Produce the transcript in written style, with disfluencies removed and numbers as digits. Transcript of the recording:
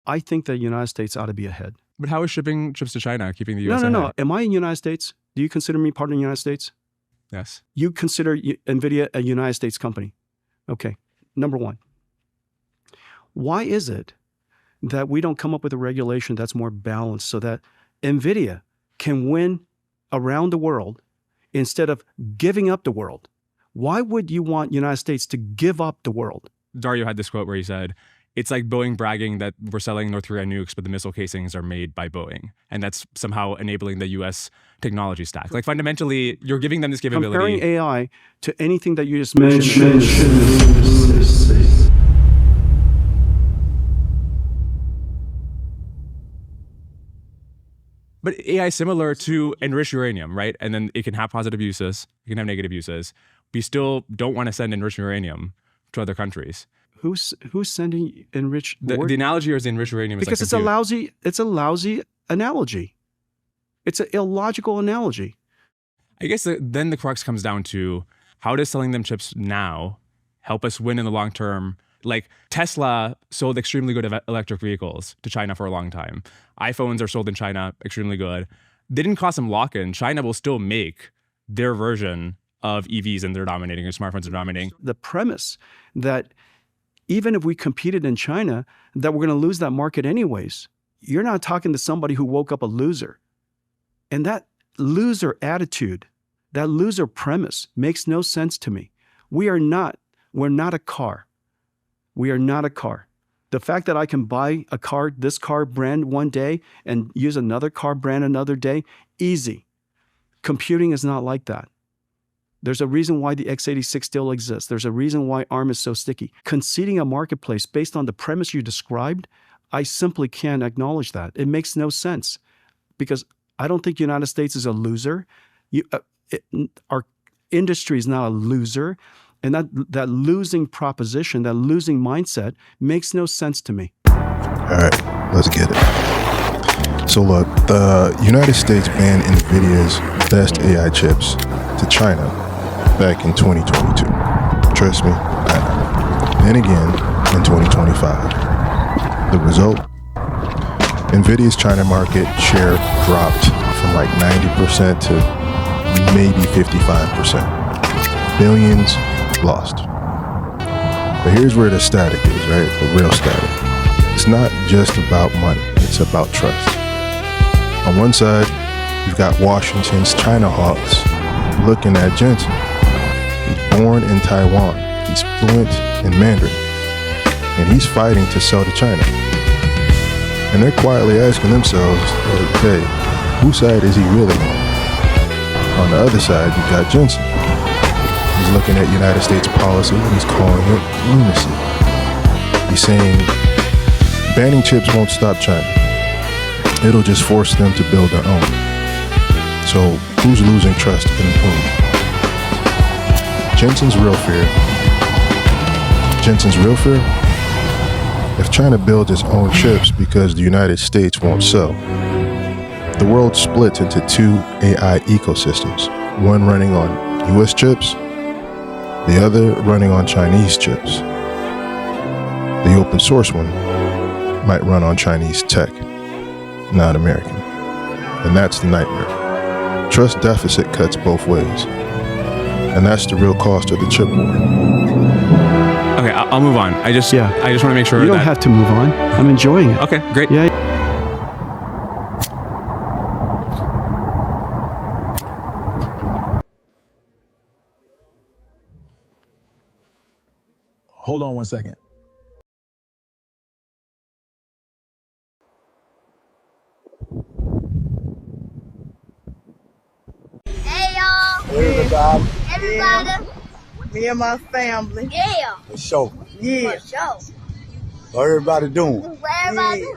I think the United States ought to be ahead. But how is shipping chips to China keeping the U.S. No. Am I in the United States? Do you consider me part of the United States? Yes. You consider NVIDIA a United States company. Okay. Number one, why is it that we don't come up with a regulation that's more balanced so that NVIDIA can win around the world instead of giving up the world? Why would you want United States to give up the world? Dario had this quote where he said, it's like Boeing bragging that we're selling North Korea nukes, but the missile casings are made by Boeing. And that's somehow enabling the U.S. technology stack. Like fundamentally, you're giving them this capability. Comparing AI to anything that you just mentioned. But AI is similar to enriched uranium, right? And then it can have positive uses, it can have negative uses. We still don't want to send enriched uranium to other countries. Who's sending enriched? The analogy here is enriched uranium is because it's a lousy analogy. It's an illogical analogy. I guess then the crux comes down to how does selling them chips now help us win in the long term? Like Tesla sold extremely good electric vehicles to China for a long time. iPhones are sold in China extremely good. They didn't cost them lock-in. China will still make their version of EVs and they're dominating, or smartphones are dominating. The premise that even if we competed in China, that we're going to lose that market anyways. You're not talking to somebody who woke up a loser. And that loser attitude, that loser premise makes no sense to me. We're not a car. We are not a car. The fact that I can buy a car, this car brand one day and use another car brand another day, easy. Computing is not like that. There's a reason why the x86 still exists. There's a reason why ARM is so sticky. Conceding a marketplace based on the premise you described, I simply can't acknowledge that. It makes no sense because I don't think the United States is a loser. Our industry is not a loser. And that losing proposition, that losing mindset makes no sense to me. All right, let's get it. So look, the United States banned NVIDIA's best AI chips to China back in 2022. Trust me, I know. And again in 2025. The result? NVIDIA's China market share dropped from like 90% to maybe 55%. Billions lost. But here's where the static is, right? The real static. It's not just about money, it's about trust. On one side, you've got Washington's China hawks looking at Jensen. He's born in Taiwan, he's fluent in Mandarin, and he's fighting to sell to China. And they're quietly asking themselves, okay, whose side is he really on? On the other side, you've got Jensen. He's looking at United States policy, he's calling it lunacy. He's saying banning chips won't stop China. It'll just force them to build their own. So who's losing trust in whom? Jensen's real fear. Jensen's real fear? If China builds its own chips because the United States won't sell, the world splits into two AI ecosystems, one running on US chips, the other running on Chinese chips. The open source one might run on Chinese tech, not American. And that's the nightmare. Trust deficit cuts both ways. And that's the real cost of the chip war. Okay, I'll move on. I just want to make sure you don't have to move on. I'm enjoying it. Okay, great. Yeah. Hold on one second. Hey y'all. Everybody. Everybody. Me and my family. Yeah. For sure. For sure. What everybody doing? What everybody do?